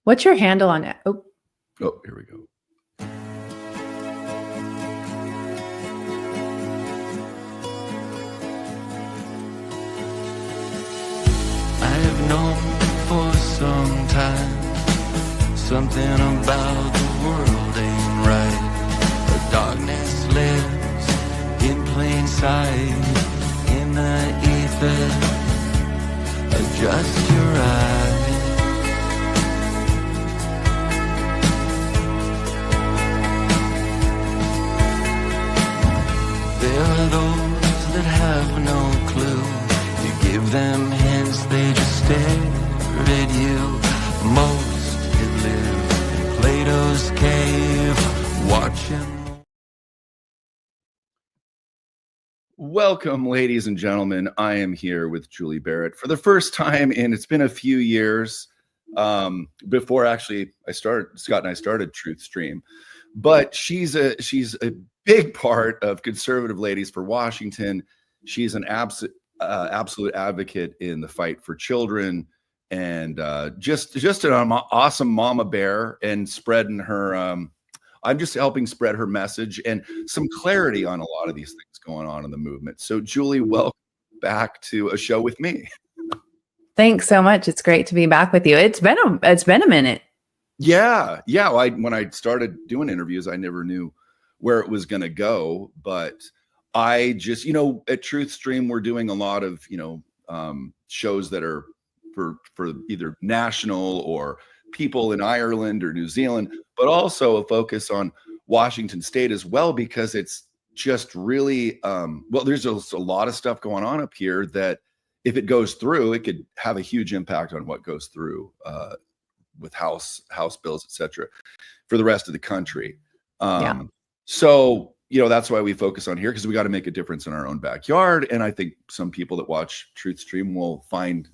What's your handle on it? Oh, here we go. I've known for some time something about the world ain't right. The darkness lives in plain sight. In the ether, adjust your eyes. There are those that have no clue. You give them hints, they just stare at you. Most had lived in Plato's cave, watching. Welcome, ladies and gentlemen. I am here with Julie Barrett for the first time, and it's been a few years before actually Scott and I started Truth Stream. But she's a big part of Conservative Ladies for Washington. She's an absolute advocate in the fight for children, and just an awesome mama bear, and spreading her. I'm just helping spread her message and some clarity on a lot of these things going on in the movement. So, Julie, welcome back to a show with me. Thanks so much. It's great to be back with you. It's been a minute. Yeah. When I started doing interviews, I never knew where it was going to go, but I just, at Truth Stream, we're doing a lot of, shows that are for either national or people in Ireland or New Zealand, but also a focus on Washington State as well, because it's just really, there's just a lot of stuff going on up here that if it goes through, it could have a huge impact on what goes through with House bills, et cetera, for the rest of the country. So, that's why we focus on here, because we got to make a difference in our own backyard. And I think some people that watch Truth Stream will find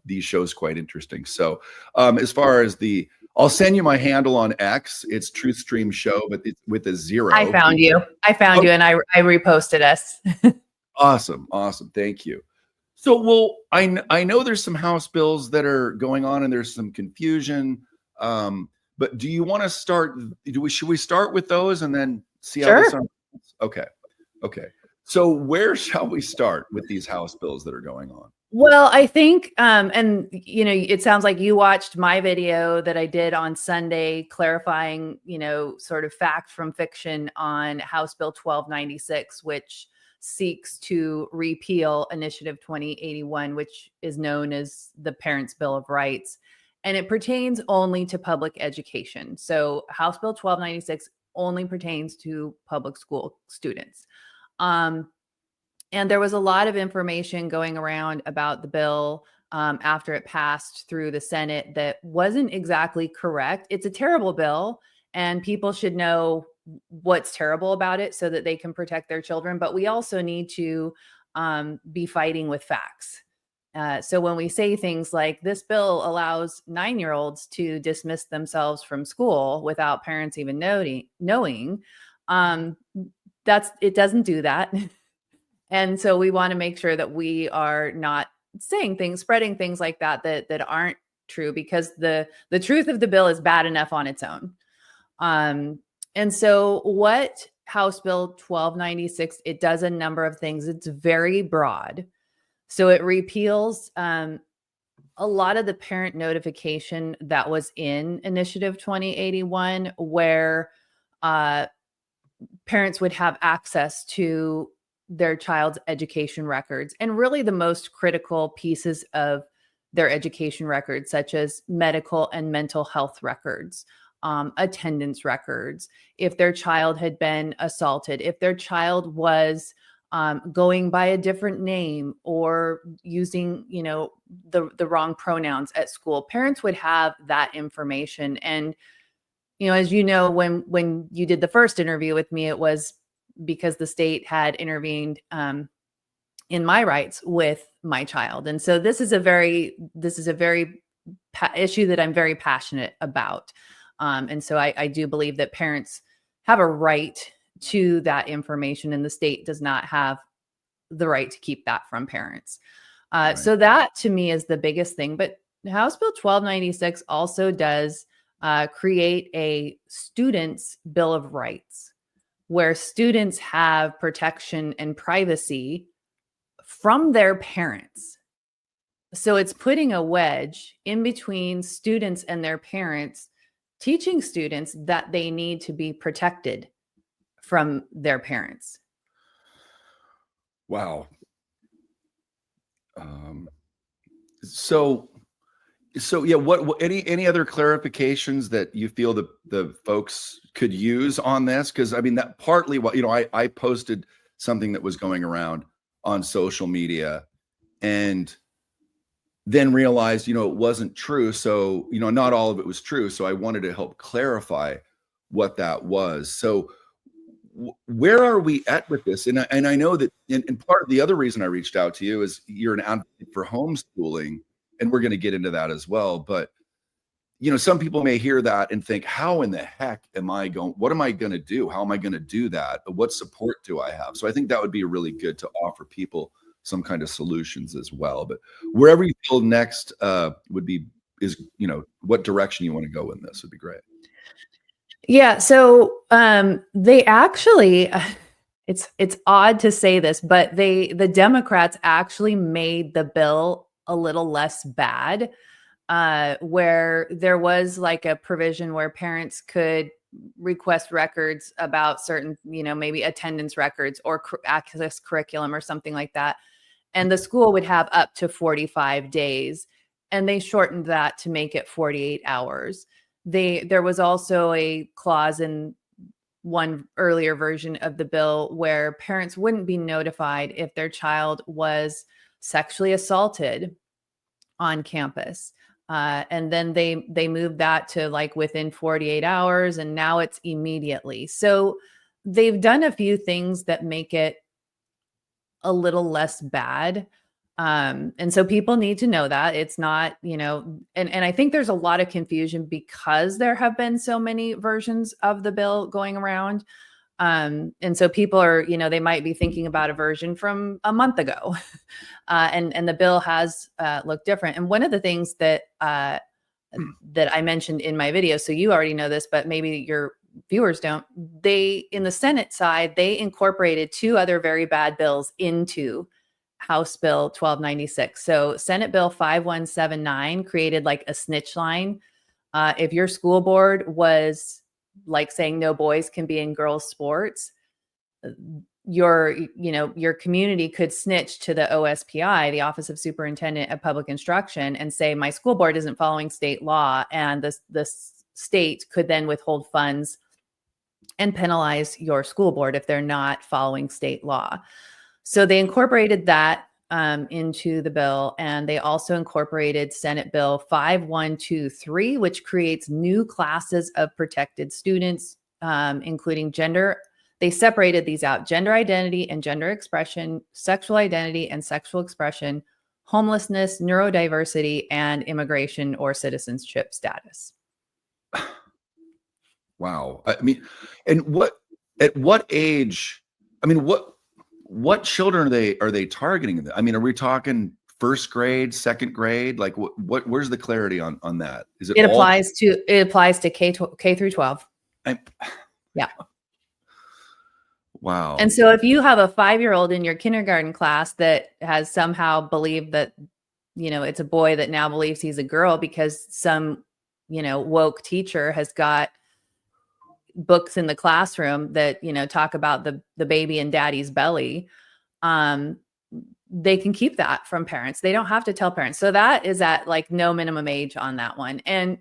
these shows quite interesting. So as far as I'll send you my handle on X. It's Truth Stream Show, but it's with a 0. I found you, and I reposted us. Awesome. Thank you. So, I know there's some House bills that are going on, and there's some confusion. But do you want to start? Should we start with those and then see how this unfolds? Okay. So where shall we start with these House bills that are going on? Well, I think, it sounds like you watched my video that I did on Sunday clarifying, sort of fact from fiction on House Bill 1296, which seeks to repeal Initiative 2081, which is known as the Parents' Bill of Rights. And it pertains only to public education. So House Bill 1296 only pertains to public school students. And there was a lot of information going around about the bill after it passed through the Senate that wasn't exactly correct. It's a terrible bill, and people should know what's terrible about it so that they can protect their children. But we also need to be fighting with facts. So when we say things like this bill allows 9-year-olds to dismiss themselves from school without parents even knowing, it doesn't do that. And so we want to make sure that we are not spreading things like that aren't true, because the truth of the bill is bad enough on its own. And so what House Bill 1296, it does a number of things. It's very broad. So it repeals a lot of the parent notification that was in Initiative 2081, where parents would have access to their child's education records, and really the most critical pieces of their education records, such as medical and mental health records, attendance records, if their child had been assaulted, if their child was going by a different name or using, the wrong pronouns at school. Parents would have that information. And, as you know, when you did the first interview with me, it was because the state had intervened in my rights with my child. And so this is a very issue that I'm very passionate about. And so I do believe that parents have a right to that information, and the state does not have the right to keep that from parents. Right. So that to me is the biggest thing. But House Bill 1296 also does create a student's Bill of Rights, where students have protection and privacy from their parents. So it's putting a wedge in between students and their parents, teaching students that they need to be protected from their parents. Wow. So yeah, what any other clarifications that you feel the folks could use on this? Because I mean, that partly what, I posted something that was going around on social media and then realized, it wasn't true. So, not all of it was true. So I wanted to help clarify what that was. So where are we at with this? And I know that, and part of the other reason I reached out to you is you're an advocate for homeschooling, and we're going to get into that as well. But, some people may hear that and think, how in the heck what am I going to do? How am I going to do that? What support do I have? So I think that would be really good to offer people some kind of solutions as well. But wherever you feel next is what direction you want to go in this would be great. Yeah. So they actually, it's odd to say this, but the Democrats actually made the bill a little less bad, where there was like a provision where parents could request records about certain, maybe attendance records or access curriculum or something like that. And the school would have up to 45 days. And they shortened that to make it 48 hours. There was also a clause in one earlier version of the bill where parents wouldn't be notified if their child was sexually assaulted on campus. And then they moved that to like within 48 hours, and now it's immediately. So they've done a few things that make it a little less bad. And so people need to know that it's not, and I think there's a lot of confusion because there have been so many versions of the bill going around. And so people are, they might be thinking about a version from a month ago. And the bill has looked different. And one of the things that I mentioned in my video, so you already know this, but maybe your viewers don't, in the Senate side, they incorporated two other very bad bills into House Bill 1296. So Senate Bill 5179 created like a snitch line. If your school board was like saying no boys can be in girls sports, your community could snitch to the OSPI, the Office of Superintendent of Public Instruction, and say my school board isn't following state law, and the state could then withhold funds and penalize your school board if they're not following state law. So they incorporated that into the bill, and they also incorporated Senate Bill 5123, which creates new classes of protected students, including gender. They separated these out: gender identity and gender expression, sexual identity and sexual expression, homelessness, neurodiversity, and immigration or citizenship status. Wow. I mean, and at what age, I mean, what children are they targeting? I mean, are we talking first grade, second grade? Like where's the clarity on that? Is it applies to K through 12. Yeah. Wow. And so if you have a 5-year-old in your kindergarten class that has somehow believed that, it's a boy that now believes he's a girl because some, woke teacher has got books in the classroom that, talk about the baby in daddy's belly, they can keep that from parents. They don't have to tell parents. So that is at like no minimum age on that one. And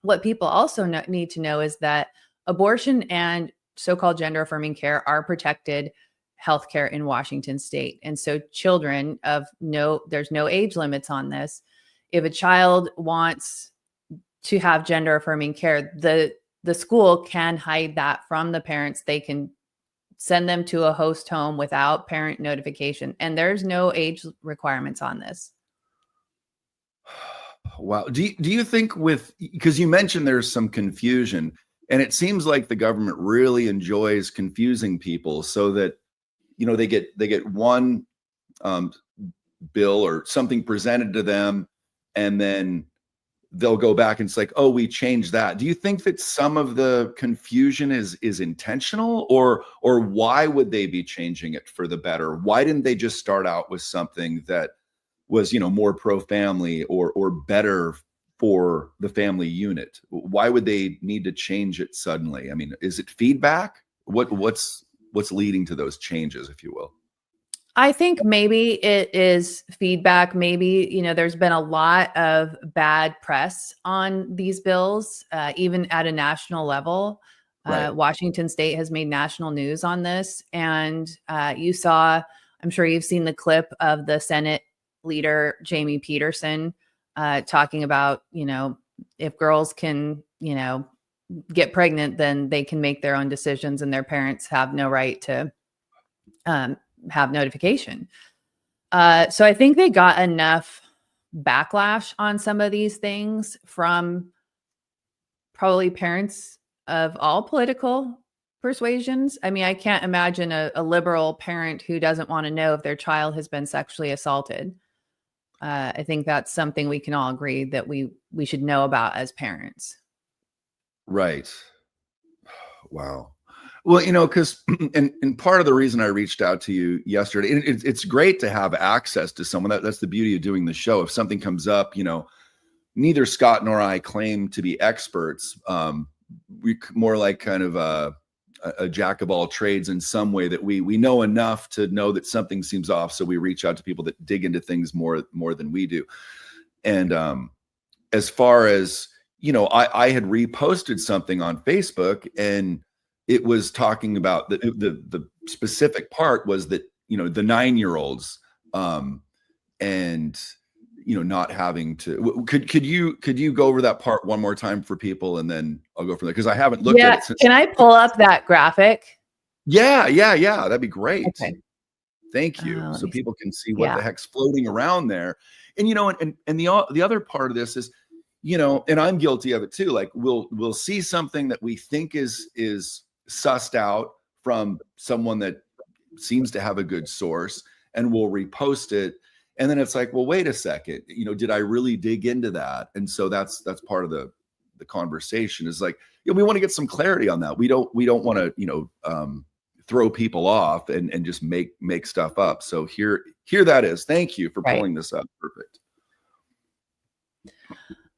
what people also need to know is that abortion and so-called gender affirming care are protected healthcare in Washington state. And so children there's no age limits on this. If a child wants to have gender affirming care, the school can hide that from the parents. They can send them to a host home without parent notification. And there's no age requirements on this. Wow. Do you think because you mentioned there's some confusion, and it seems like the government really enjoys confusing people so that, they get one bill or something presented to them, and then they'll go back and it's like, oh, we changed that. Do you think that some of the confusion is intentional, or why would they be changing it for the better? Why didn't they just start out with something that was, more pro-family or better for the family unit? Why would they need to change it suddenly? I mean, is it feedback? What's leading to those changes, if you will? I think maybe it is feedback. Maybe, there's been a lot of bad press on these bills, even at a national level. Right. Washington State has made national news on this. And I'm sure you've seen the clip of the Senate leader, Jamie Peterson, talking about, if girls can, get pregnant, then they can make their own decisions and their parents have no right to have notification. So I think they got enough backlash on some of these things from probably parents of all political persuasions. I mean, I can't imagine a liberal parent who doesn't want to know if their child has been sexually assaulted. I think that's something we can all agree that we should know about as parents. Right. Wow. Well, because and part of the reason I reached out to you yesterday, it's great to have access to someone. That's the beauty of doing the show. If something comes up, neither Scott nor I claim to be experts. We more like kind of a jack of all trades in some way, that we know enough to know that something seems off. So we reach out to people that dig into things more than we do. And as far as, I had reposted something on Facebook, and it was talking about the specific part was that, the 9-year-olds, and, not having to, could you go over that part one more time for people, and then I'll go from there, because I haven't looked at it since. Can I pull up that graphic? Yeah. That'd be great. Okay. Thank you. So people can see what the heck's floating around there. And, and the other part of this is, and I'm guilty of it too. Like we'll see something that we think is sussed out from someone that seems to have a good source, and we'll repost it. And then it's like, well, wait a second, did I really dig into that? And so that's part of the conversation, is like, we want to get some clarity on that. We don't want to, throw people off and just make stuff up. So here that is. Thank you for pulling this up. Perfect.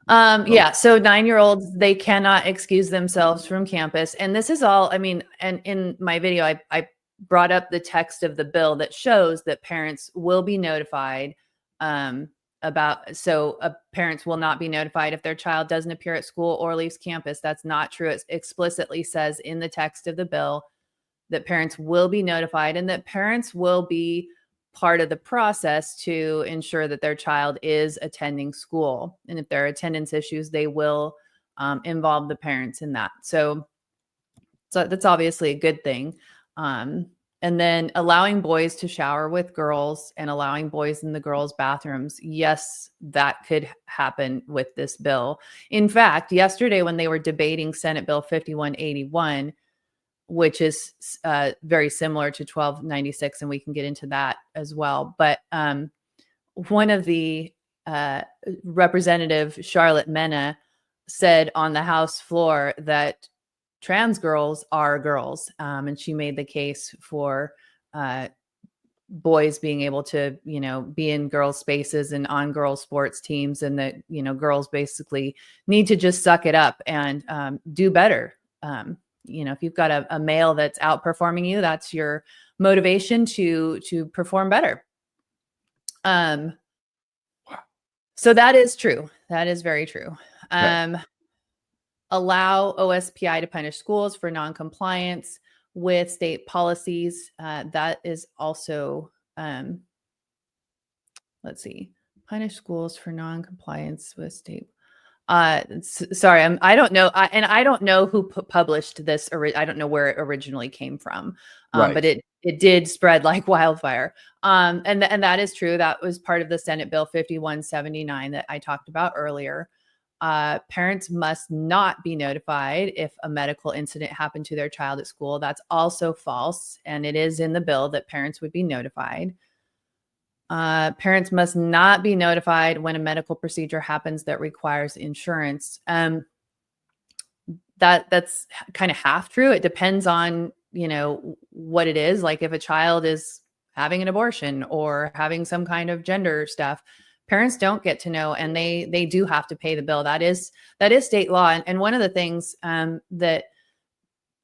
So 9-year-olds, they cannot excuse themselves from campus. And this is all, and in my video, I brought up the text of the bill that shows that parents will be notified parents will not be notified if their child doesn't appear at school or leaves campus. That's not true. It explicitly says in the text of the bill that parents will be notified, and that parents will be part of the process to ensure that their child is attending school. And if there are attendance issues, they will involve the parents in that. So that's obviously a good thing. And then allowing boys to shower with girls and allowing boys in the girls' bathrooms. Yes, that could happen with this bill. In fact, yesterday when they were debating Senate Bill 5181, which is very similar to 1296, and we can get into that as well. But one of the Representative Charlotte Mena said on the House floor that trans girls are girls. And she made the case for boys being able to, be in girls' spaces and on girls' sports teams, and that, girls basically need to just suck it up and do better. If you've got a male that's outperforming you, that's your motivation to perform better. So that is true. That is very true. Okay. Allow OSPI to punish schools for noncompliance with state policies. That is also, punish schools for noncompliance with state. Sorry, I don't know. I don't know who published this. I don't know where it originally came from, right. But it did spread like wildfire. And that is true. That was part of the Senate Bill 5179 that I talked about earlier. Parents must not be notified if a medical incident happened to their child at school. That's also false. And it is in the bill that parents would be notified. Parents must not be notified when a medical procedure happens that requires insurance. That's kind of half true. It depends on, what it is. Like if a child is having an abortion or having some kind of gender stuff, parents don't get to know, and they do have to pay the bill. That is state law. And one of the things that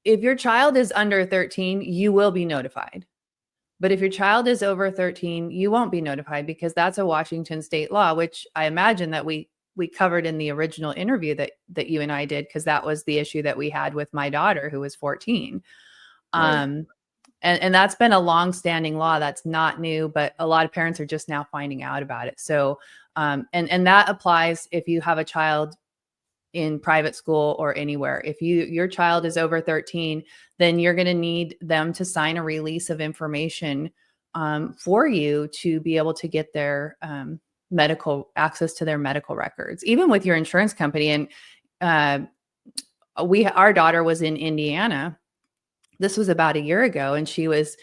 if your child is under 13, you will be notified. But if your child is over 13, you won't be notified, because that's a Washington state law, which I imagine that we covered in the original interview that you and I did, because that was the issue that we had with my daughter who was 14. Right. And that's been a long-standing law. That's not new, but a lot of parents are just now finding out about it. So, and that applies if you have a child in private school or anywhere. If your child is over 13, then you're going to need them to sign a release of information for you to be able to get their medical access to their medical records, even with your insurance company. And our daughter was in Indiana. This was about a year ago, and she was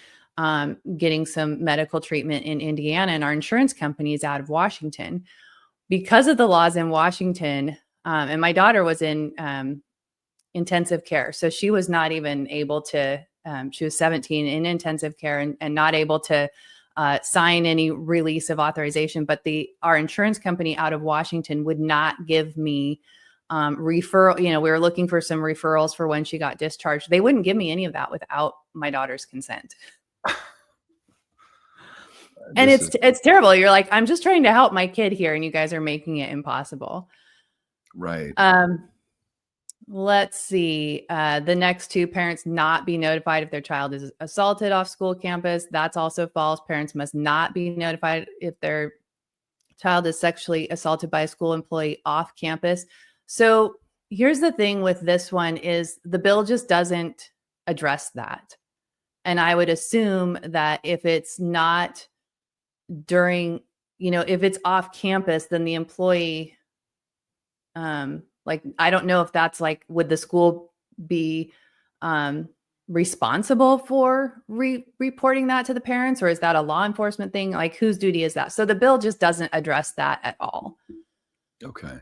getting some medical treatment in Indiana, and our insurance company is out of Washington. Because of the laws in Washington, and my daughter was in intensive care, so she was not even able to, she was 17 in intensive care and not able to sign any release of authorization. But our insurance company out of Washington would not give me referral. We were looking for some referrals for when she got discharged. They wouldn't give me any of that without my daughter's consent. And it's terrible. You're like, I'm just trying to help my kid here, and you guys are making it impossible. Right. Let's see. The next two: parents not be notified if their child is assaulted off school campus. That's also false. Parents must not be notified if their child is sexually assaulted by a school employee off campus. So here's the thing with this one is the bill just doesn't address that. And I would assume that if it's not during, if it's off campus, then the employee, I don't know if that's would the school be responsible for reporting that to the parents, or is that a law enforcement thing? Like, whose duty is that? So the bill just doesn't address that at all. Okay.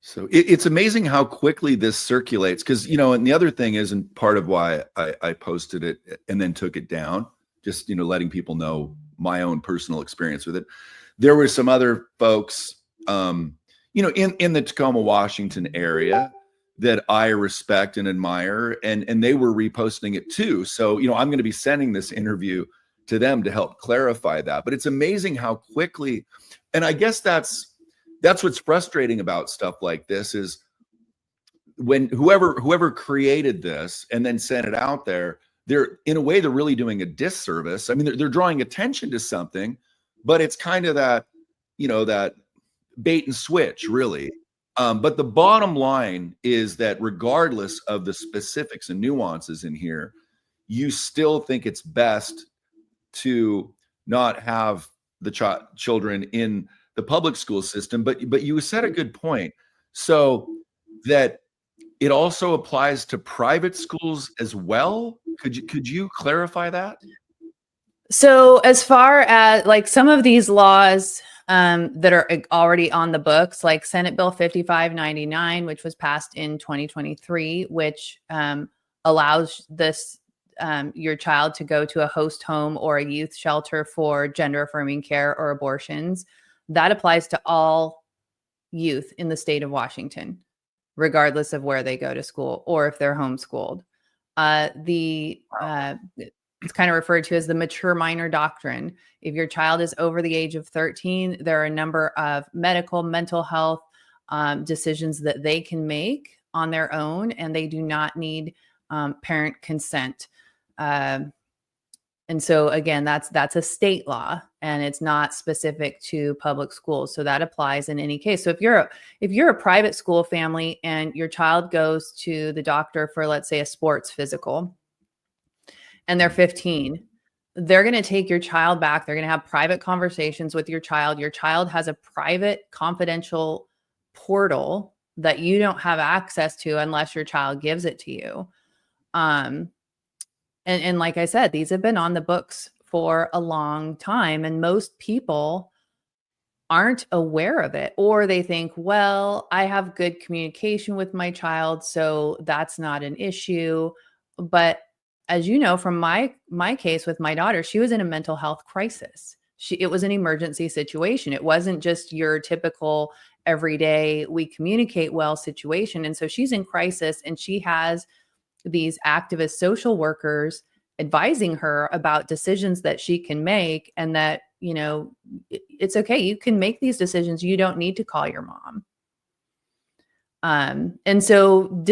So it's amazing how quickly this circulates, because, and the other thing is, and part of why I posted it and then took it down, just, letting people know my own personal experience with it. There were some other folks, in the Tacoma, Washington area that I respect and admire, and they were reposting it too. So, I'm going to be sending this interview to them to help clarify that. But it's amazing how quickly, and I guess that's what's frustrating about stuff like this, is when whoever created this and then sent it out there, they're really doing a disservice. I mean, they're drawing attention to something, but it's kind of that, that bait and switch, really. But the bottom line is that regardless of the specifics and nuances in here, you still think it's best to not have the children in the public school system. But you said a good point. So that it also applies to private schools as well. Could you clarify that? So as far as some of these laws that are already on the books, like Senate Bill 5599, which was passed in 2023, which allows this your child to go to a host home or a youth shelter for gender affirming care or abortions. That applies to all youth in the state of Washington, regardless of where they go to school or if they're homeschooled. It's kind of referred to as the mature minor doctrine. If your child is over the age of 13, there are a number of mental health decisions that they can make on their own, and they do not need parent consent. And so again, that's a state law, and it's not specific to public schools. So that applies in any case. So if you're a private school family and your child goes to the doctor for, let's say, a sports physical, and they're 15, they're going to take your child back. They're going to have private conversations with your child. Your child has a private, confidential portal that you don't have access to unless your child gives it to you. And like I said, these have been on the books for a long time. And most people aren't aware of it, or they think, well, I have good communication with my child, so that's not an issue. But as you know, from my case with my daughter, she was in a mental health crisis. It was an emergency situation. It wasn't just your typical everyday we communicate well situation. And so she's in crisis, and she has these activist social workers advising her about decisions that she can make, and that, it's okay. You can make these decisions. You don't need to call your mom. And so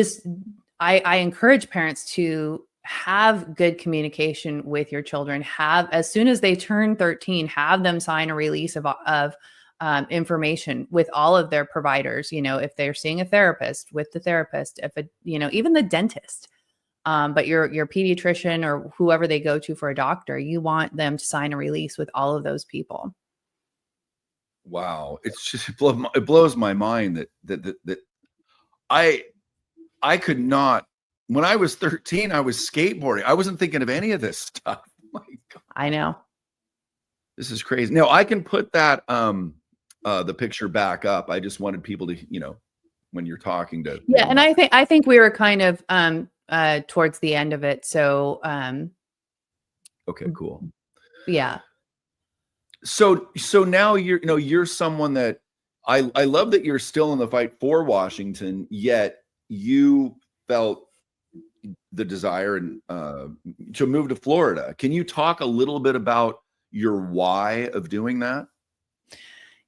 I encourage parents to have good communication with your children. As soon as they turn 13, have them sign a release of information with all of their providers. If they're seeing a therapist, with the therapist, even the dentist. But your pediatrician or whoever they go to for a doctor, you want them to sign a release with all of those people. Wow. It's just, it blows my mind that I could not, when I was 13, I was skateboarding. I wasn't thinking of any of this stuff. My God. I know. This is crazy. No, I can put that, the picture back up. I just wanted people to, when you're talking to. Yeah. And I think we were kind of, towards the end of it. So, okay, cool. Yeah. So now you're someone that I love that you're still in the fight for Washington, yet you felt the desire to move to Florida. Can you talk a little bit about your why of doing that?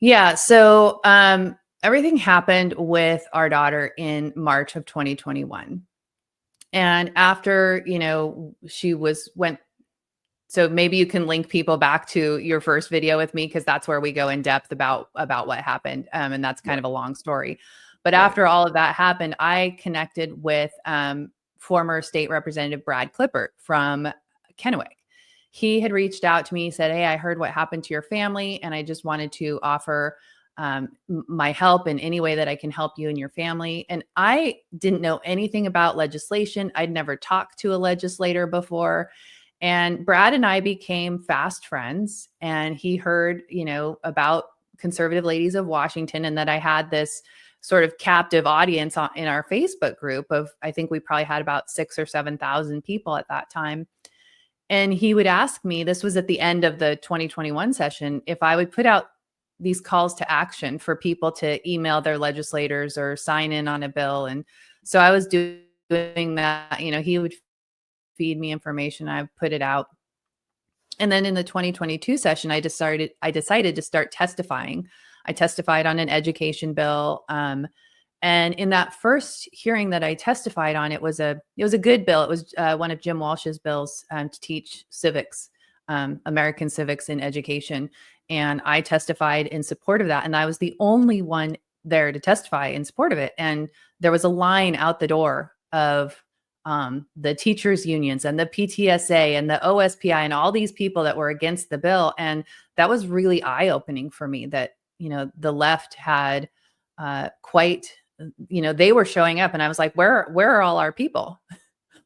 Yeah. So, everything happened with our daughter in March of 2021. And after, so maybe you can link people back to your first video with me, because that's where we go in depth about what happened. And that's kind of a long story. But after all of that happened, I connected with former state representative Brad Klippert from Kennewick. He had reached out to me, said, "Hey, I heard what happened to your family, and I just wanted to offer my help in any way that I can help you and your family." And I didn't know anything about legislation. I'd never talked to a legislator before. And Brad and I became fast friends, and he heard, about Conservative Ladies of Washington, and that I had this sort of captive audience in our Facebook group of, I think we probably had about 6,000 or 7,000 people at that time. And he would ask me, this was at the end of the 2021 session, if I would put out these calls to action for people to email their legislators or sign in on a bill. And so I was doing that. He would feed me information. I put it out. And then in the 2022 session, I decided to start testifying. I testified on an education bill. And in that first hearing that I testified on, it was a good bill. It was one of Jim Walsh's bills to teach civics, American civics in education. And I testified in support of that. And I was the only one there to testify in support of it. And there was a line out the door of the teachers unions and the PTSA and the OSPI and all these people that were against the bill. And that was really eye-opening for me that, the left had quite, they were showing up, and I was like, where are all our people?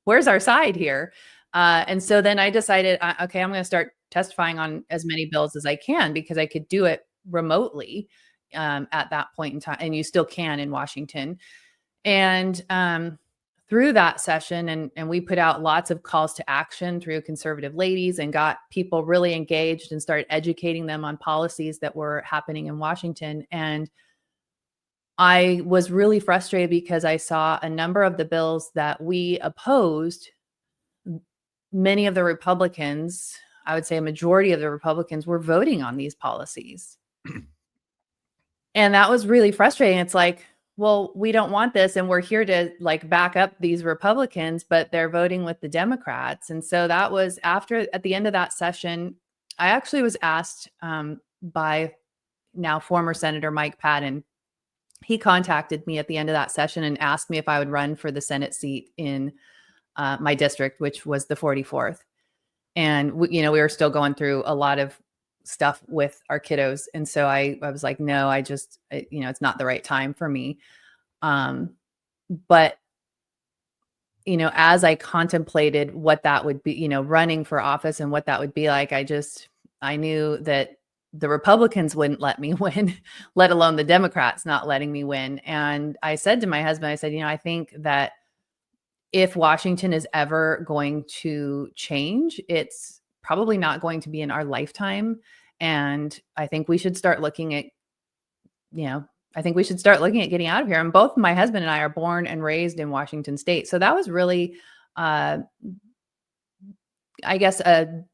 Where's our side here? And so then I decided, okay, I'm going to start testifying on as many bills as I can, because I could do it remotely at that point in time. And you still can in Washington. And through that session, and we put out lots of calls to action through Conservative Ladies, and got people really engaged and started educating them on policies that were happening in Washington. And I was really frustrated because I saw a number of the bills that we opposed. Many of the Republicans, I would say a majority of the Republicans, were voting on these policies. And that was really frustrating. It's like, well, we don't want this, and we're here to back up these Republicans, but they're voting with the Democrats. And so that was at the end of that session, I actually was asked by now former Senator Mike Patton. He contacted me at the end of that session and asked me if I would run for the Senate seat in my district, which was the 44th. And we were still going through a lot of stuff with our kiddos. And so I was like, no, it's not the right time for me. But as I contemplated what that would be, running for office and what that would be like, I knew that the Republicans wouldn't let me win, let alone the Democrats not letting me win. And I said to my husband, I said, I think that if Washington is ever going to change, it's probably not going to be in our lifetime. And I think we should start looking at, getting out of here. And both my husband and I are born and raised in Washington State. So that was really, I guess, a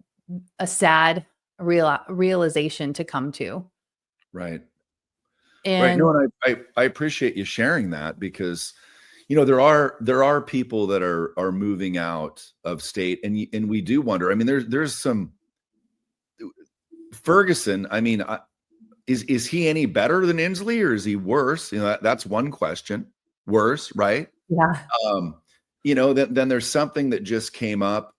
sad realization to come to. Right. And right. No, and I appreciate you sharing that, because there are people that are moving out of state, and we do wonder. I mean, there's some Ferguson. I mean, is he any better than Inslee, or is he worse? That's one question. Worse, right? Yeah. Then there's something that just came up.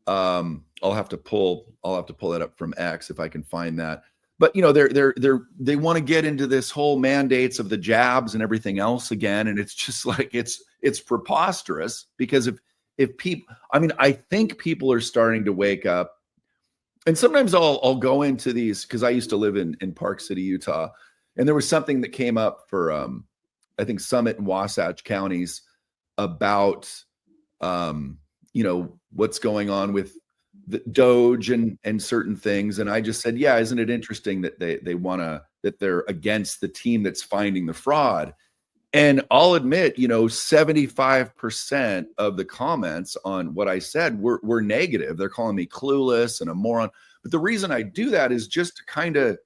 I'll have to pull that up from X if I can find that. But they want to get into this whole mandates of the jabs and everything else again, and it's just like it's preposterous, because if people, I think people are starting to wake up. And sometimes I'll go into these, because I used to live in Park City, Utah, and there was something that came up for I think Summit and Wasatch counties about what's going on with the Doge and certain things. And I just said, yeah, isn't it interesting that that they're against the team that's finding the fraud? And I'll admit, 75% of the comments on what I said were negative. They're calling me clueless and a moron. But the reason I do that is just to kind of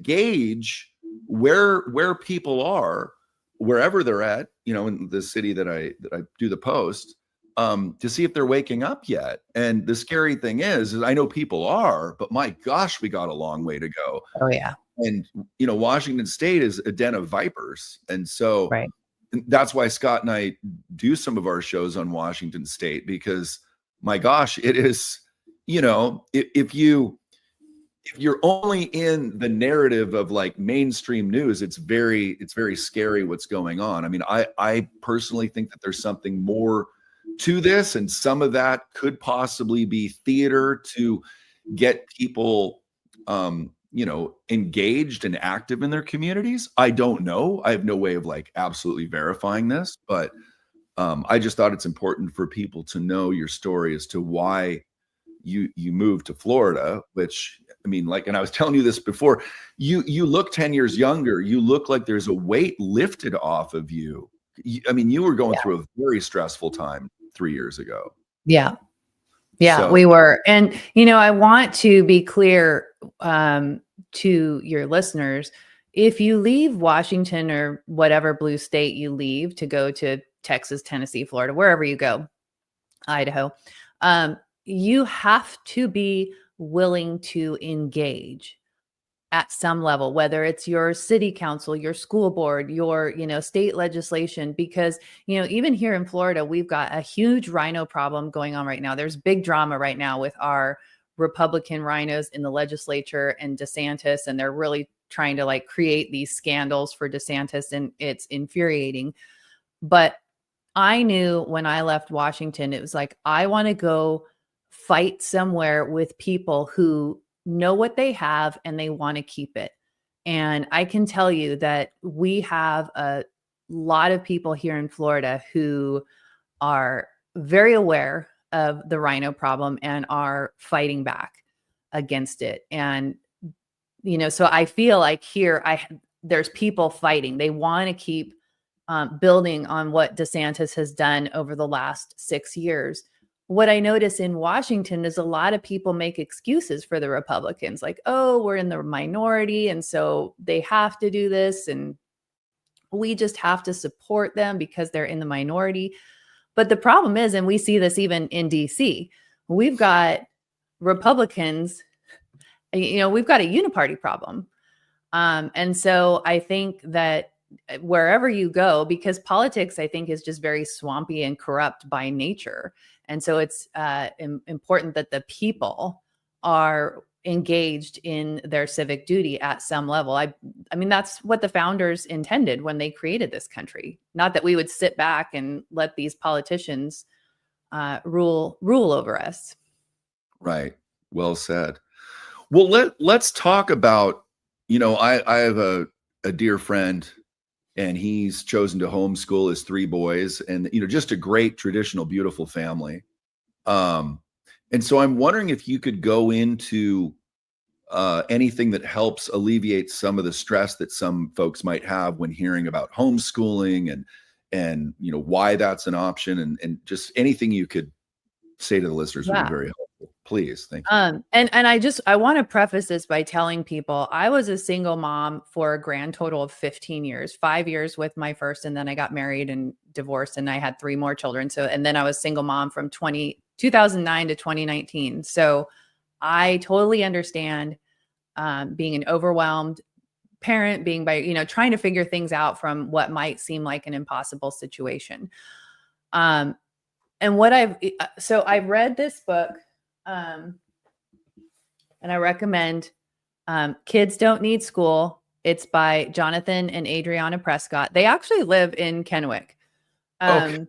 gauge where people are, wherever they're at, in the city that I do the post, to see if they're waking up yet. And the scary thing is I know people are, but my gosh, we got a long way to go. Oh yeah. And, Washington State is a den of vipers. And so right. That's why Scott and I do some of our shows on Washington State, because my gosh, it is, if you're only in the narrative of like mainstream news, it's very scary what's going on. I personally think that there's something more to this, and some of that could possibly be theater to get people engaged and active in their communities. I don't know. I have no way of like absolutely verifying this, but I just thought it's important for people to know your story as to why you moved to Florida, which and I was telling you this before, you look 10 years younger. You look like there's a weight lifted off of you. You were going through a very stressful time 3 years ago. Yeah. Yeah, we were. And, I want to be clear to your listeners, if you leave Washington or whatever blue state you leave to go to Texas, Tennessee, Florida, wherever you go, Idaho, you have to be willing to engage at some level, whether it's your city council, your school board, your, state legislation, because, even here in Florida, we've got a huge rhino problem going on right now. There's big drama right now with our Republican rhinos in the legislature and DeSantis, and they're really trying to create these scandals for DeSantis, and it's infuriating. But I knew when I left Washington, it was like, I want to go fight somewhere with people who know what they have and they want to keep it. And I can tell you that we have a lot of people here in Florida who are very aware of the rhino problem and are fighting back against it. And, so I feel like here there's people fighting. They want to keep building on what DeSantis has done over the last 6 years. What I notice in Washington is a lot of people make excuses for the Republicans, like, oh, we're in the minority, and so they have to do this, and we just have to support them because they're in the minority. But the problem is, and we see this even in DC, we've got Republicans, we've got a uniparty problem. And so I think that wherever you go, because politics, I think, is just very swampy and corrupt by nature. And so it's important that the people are engaged in their civic duty at some level. I mean, that's what the founders intended when they created this country. Not that we would sit back and let these politicians rule over us. Right. Well said. Well, let's talk about, I have a dear friend, and he's chosen to homeschool his 3 boys, and, just a great traditional, beautiful family. And so I'm wondering if you could go into anything that helps alleviate some of the stress that some folks might have when hearing about homeschooling, and why that's an option, and just anything you could say to the listeners would be very helpful. Please. Thank you. And I want to preface this by telling people I was a single mom for a grand total of 15 years, 5 years with my first, and then I got married and divorced, and I had 3 more children. So, and then I was single mom from 2009 to 2019. So I totally understand being an overwhelmed parent, being trying to figure things out from what might seem like an impossible situation. And what I've read this book, and I recommend Kids Don't Need School. It's by Jonathan and Adriana Prescott. They actually live in Kennewick. Okay.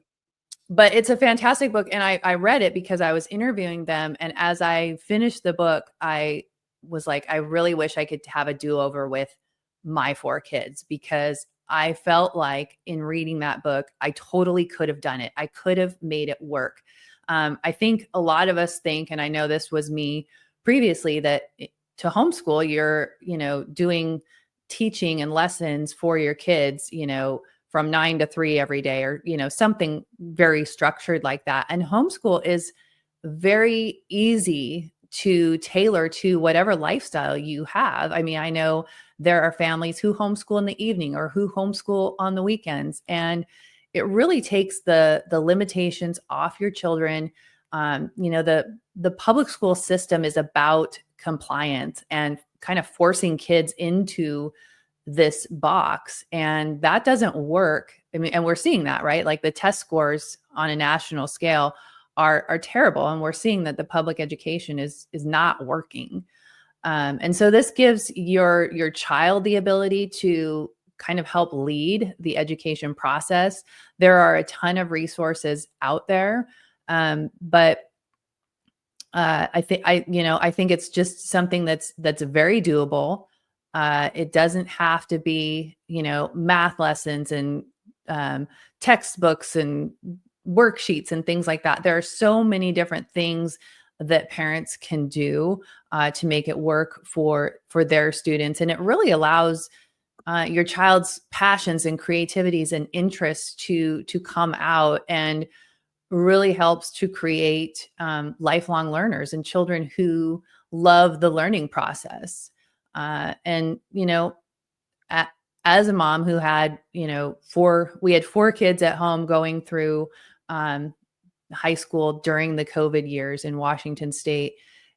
But it's a fantastic book. And I read it because I was interviewing them. And as I finished the book, I was like, I really wish I could have a do-over with my 4 kids, because I felt like in reading that book, I totally could have done it. I could have made it work. I think a lot of us think, and I know this was me previously, that to homeschool, you're, doing teaching and lessons for your kids, from 9 to 3 every day, or, something very structured like that. And homeschool is very easy to tailor to whatever lifestyle you have. I mean, I know there are families who homeschool in the evening or who homeschool on the weekends, and it really takes the limitations off your children. The public school system is about compliance and kind of forcing kids into this box, and that doesn't work. I mean, and we're seeing that, right? Like the test scores on a national scale are terrible, and we're seeing that the public education is not working. And so this gives your child the ability to kind of help lead the education process. There are a ton of resources out there. But I think it's just something that's very doable. It doesn't have to be, math lessons and textbooks and worksheets and things like that. There are so many different things that parents can do to make it work for their students. And it really allows your child's passions and creativities and interests to come out, and really helps to create lifelong learners and children who love the learning process. And, as a mom who had, we had 4 kids at home going through high school during the COVID years in Washington State.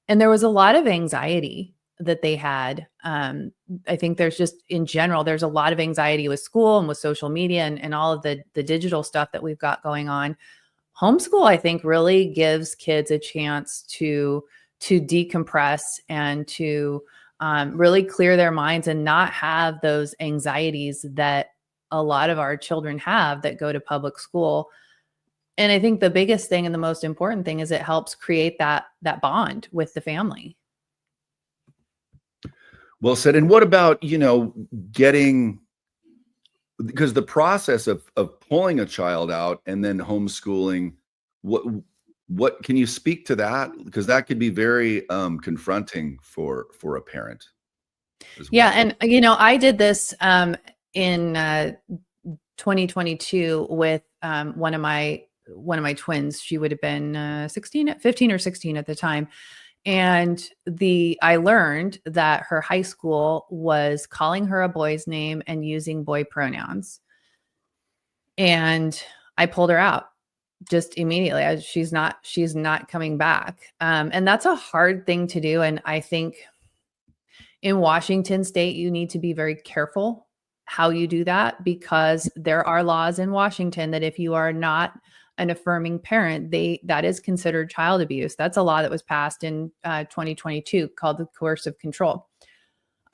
And there was a lot of anxiety that they had. I think there's just, in general, there's a lot of anxiety with school and with social media and all of the digital stuff that we've got going on. Homeschool, I think, really gives kids a chance to decompress and to really clear their minds and not have those anxieties that a lot of our children have that go to public school. And I think the biggest thing and the most important thing is it helps create that bond with the family. Well said. And what about, getting, because the process of pulling a child out and then homeschooling, what can you speak to that? Because that could be very confronting for a parent as well. Yeah. And, I did this in 2022 with one of my twins. She would have been 15 or 16 at the time. And I learned that her high school was calling her a boy's name and using boy pronouns. And I pulled her out just immediately. She's not coming back. And that's a hard thing to do. And I think in Washington State, you need to be very careful how you do that, because there are laws in Washington that if you are not an affirming parent, that is considered child abuse. That's a law that was passed in 2022 called the coercive control.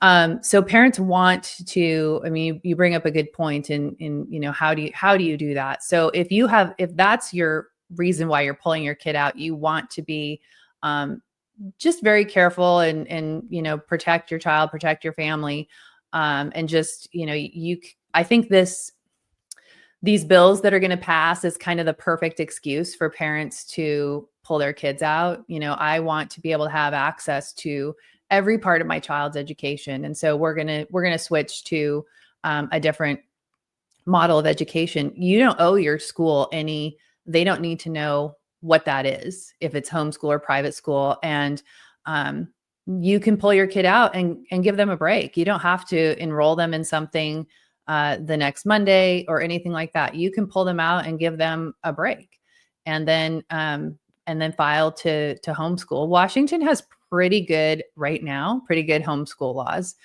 So parents want to, I mean, you bring up a good point in how do you do that? So if that's your reason why you're pulling your kid out. You want to be just very careful and, you know, protect your child, protect your family. And just, you know, I think these bills that are going to pass is kind of the perfect excuse for parents to pull their kids out. You know, I want to be able to have access to every part of my child's education. And so we're going to switch to a different model of education. You don't owe your school they don't need to know what that is, if it's homeschool or private school. And you can pull your kid out and give them a break. You don't have to enroll them in something the next Monday or anything like that. You can pull them out and give them a break, and then file to homeschool. Washington has pretty good homeschool laws.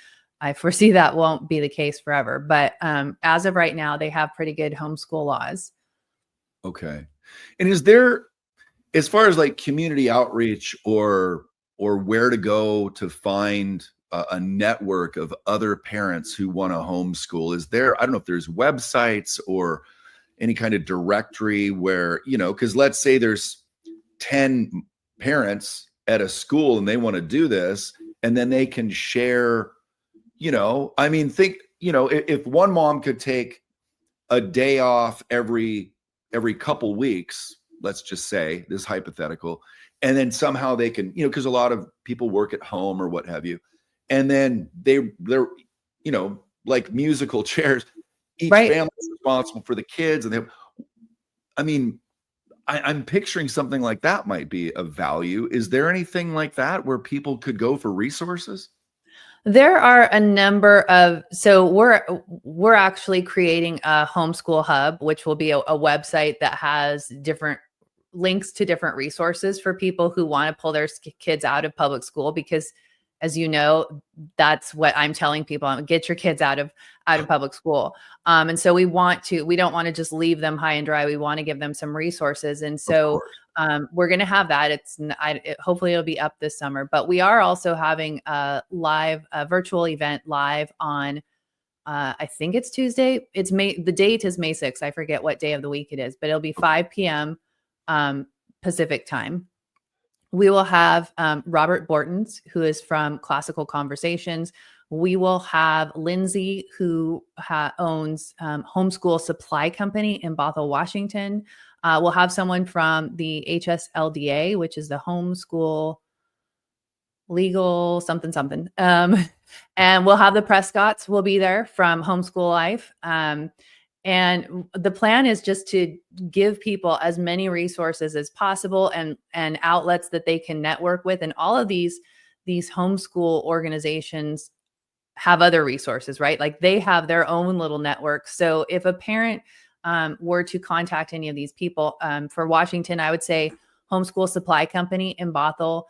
I foresee that won't be the case forever, but as of right now, they have pretty good homeschool laws. Okay. And is there, as far as like community outreach or where to go to find a network of other parents who want to homeschool, is there, I don't know if there's websites or any kind of directory where, you know, because let's say there's 10 parents at a school and they want to do this, and then they can share, you know, I mean, think, you know, if one mom could take a day off every couple weeks, let's just say, this hypothetical, and then somehow they can, you know, because a lot of people work at home or what have you, and then they're, you know, like musical chairs, each Right. family is responsible for the kids, and I'm picturing something like that might be of value. Is there anything like that where people could go for resources? There are a number of, so we're actually creating a homeschool hub, which will be a website that has different links to different resources for people who want to pull their kids out of public school, because as you know, that's what I'm telling people, get your kids out of public school. And so we don't want to just leave them high and dry. We want to give them some resources. And so we're going to have that. Hopefully it'll be up this summer, but we are also having a virtual event live on, I think it's Tuesday. The date is May 6th. I forget what day of the week it is, but it'll be 5 p.m. Pacific time. We will have Robert Bortons, who is from Classical Conversations. We will have Lindsay, who owns Homeschool Supply Company in Bothell, Washington. We'll have someone from the HSLDA, which is the Homeschool Legal something. And we'll have the Prescotts will be there from Homeschool Life. And the plan is just to give people as many resources as possible and outlets that they can network with. And all of these homeschool organizations have other resources, right? Like they have their own little networks. So if a parent were to contact any of these people, for Washington, I would say Homeschool Supply Company in Bothell.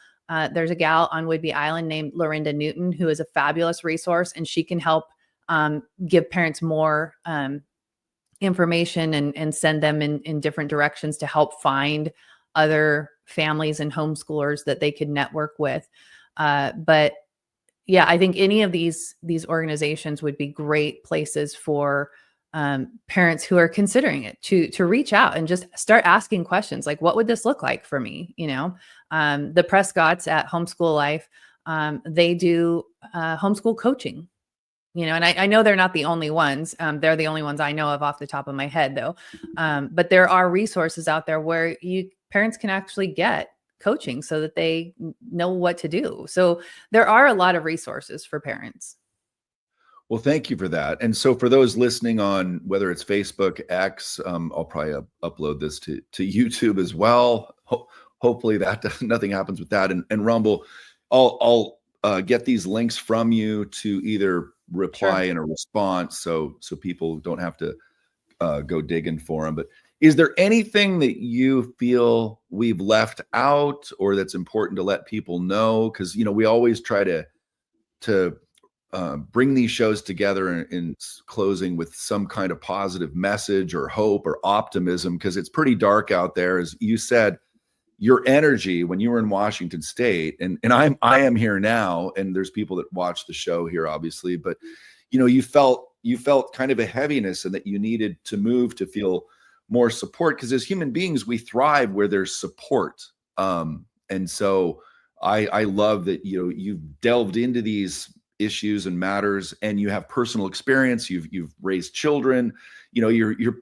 There's a gal on Whidbey Island named Lorinda Newton, who is a fabulous resource, and she can help give parents more information and send them in different directions to help find other families and homeschoolers that they could network with. But yeah, I think any of these organizations would be great places for parents who are considering it to reach out and just start asking questions like, what would this look like for me? You know, the Prescotts at Homeschool Life, they do homeschool coaching. You know, and I know they're not the only ones. They're the only ones I know of off the top of my head, though. But there are resources out there where parents can actually get coaching so that they know what to do. So there are a lot of resources for parents. Well, thank you for that. And so for those listening on whether it's Facebook, X, I'll probably upload this to YouTube as well. Hopefully nothing happens with that. And Rumble, I'll get these links from you to either reply in a response so people don't have to go digging for them. But is there anything that you feel we've left out or that's important to let people know? Because, you know, we always try to bring these shows together in closing with some kind of positive message or hope or optimism, because it's pretty dark out there. As you said, your energy when you were in Washington State, and I am here now, and there's people that watch the show here, obviously, but you know, you felt kind of a heaviness and that you needed to move to feel more support, because as human beings, we thrive where there's support. And so I love that, you've delved into these issues and matters, and you have personal experience. You've raised children, you're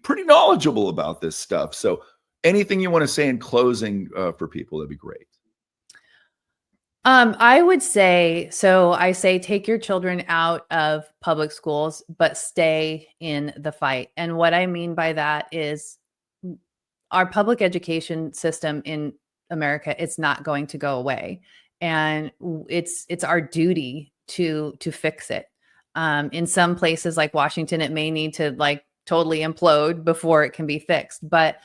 pretty knowledgeable about this stuff. So anything you want to say in closing for people, that'd be great. I would say, so I say, take your children out of public schools, but stay in the fight. And what I mean by that is our public education system in America, it's not going to go away. And it's our duty to fix it. In some places like Washington, it may need to like totally implode before it can be fixed. But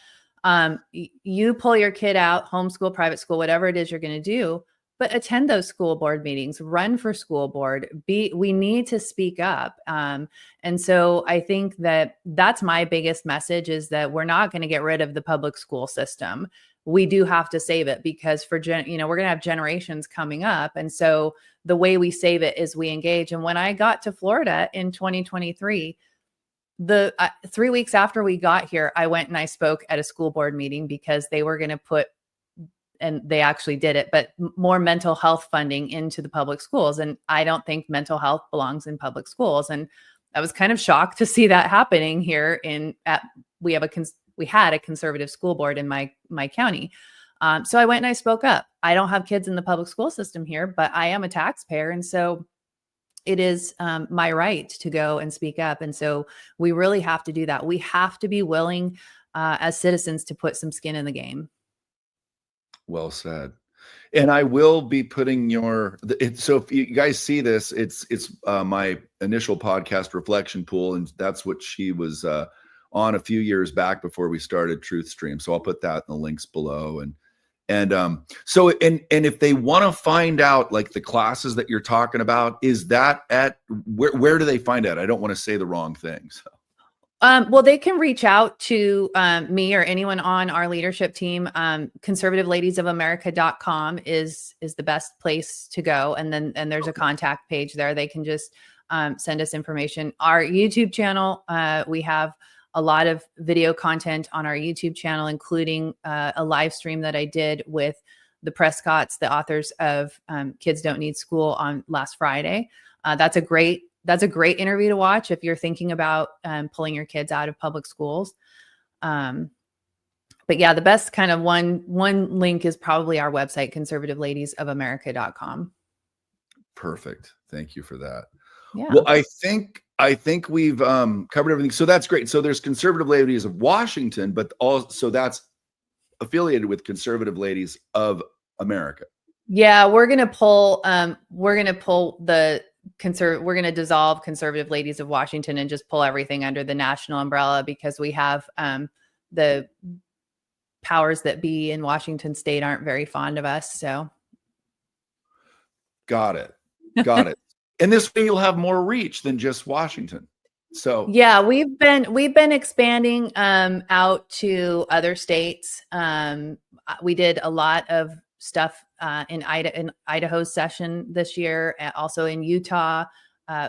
you pull your kid out, homeschool, private school, whatever it is you're going to do, but attend those school board meetings, run for school board. We need to speak up. And so I think that's my biggest message, is that we're not going to get rid of the public school system. We do have to save it, because we're going to have generations coming up. And so the way we save it is we engage. And when I got to Florida in 2023, 3 weeks after we got here, I went and I spoke at a school board meeting, because they were going to put, and they actually did it, but more mental health funding into the public schools. And I don't think mental health belongs in public schools. And I was kind of shocked to see that happening here we had a conservative school board in my county. So I went and I spoke up. I don't have kids in the public school system here, but I am a taxpayer. And so it is my right to go and speak up. And so we really have to do that. We have to be willing as citizens to put some skin in the game. Well said. And I will be putting so if you guys see this, it's my initial podcast, Reflection Pool, and that's what she was on a few years back before we started Truth Stream. So I'll put that in the links below. So if they want to find out like the classes that you're talking about, is that at where do they find out? I don't want to say the wrong thing. So. Well, they can reach out to me or anyone on our leadership team. conservativeladiesofamerica.com is the best place to go. And there's a contact page there. They can just send us information. Our YouTube channel, we have a lot of video content on our YouTube channel, including a live stream that I did with the Prescotts, the authors of Kids Don't Need School, on last Friday. That's a great interview to watch if you're thinking about pulling your kids out of public schools. But yeah, the best kind of one link is probably our website, conservativeladiesofamerica.com. Perfect. Thank you for that. Yeah. Well, I think we've covered everything. So that's great. So there's Conservative Ladies of Washington, but also that's affiliated with Conservative Ladies of America. Yeah, we're going to dissolve Conservative Ladies of Washington and just pull everything under the national umbrella, because we have the powers that be in Washington state aren't very fond of us. So. Got it. And this way you'll have more reach than just Washington. So yeah, we've been expanding out to other states. We did a lot of stuff in Idaho's session this year, also in Utah,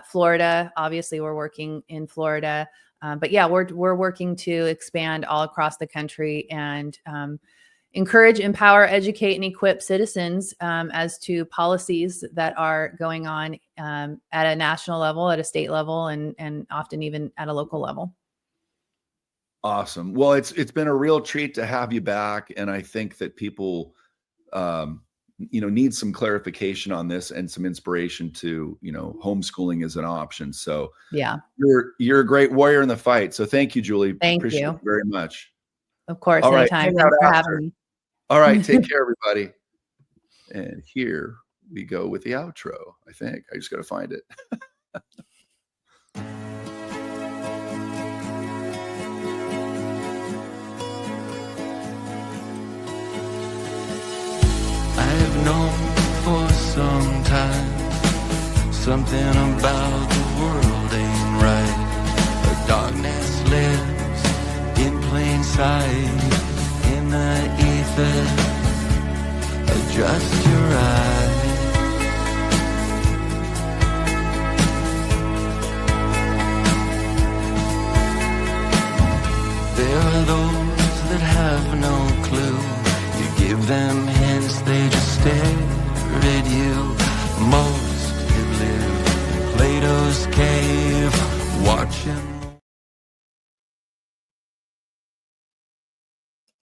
Florida. Obviously, we're working in Florida, but yeah, we're working to expand all across the country and encourage, empower, educate, and equip citizens as to policies that are going on at a national level, at a state level, and often even at a local level. Awesome. Well, it's been a real treat to have you back, and I think that people need some clarification on this and some inspiration to homeschooling as an option. So yeah, you're a great warrior in the fight. So thank you, Julie. Appreciate you it very much. Of course, all anytime. Right. Thanks for having me. All right, take care, everybody. And here we go with the outro. I think I just got to find it. I've known for some time something about the world ain't right. The darkness lives in plain sight. In the ether, adjust your eyes.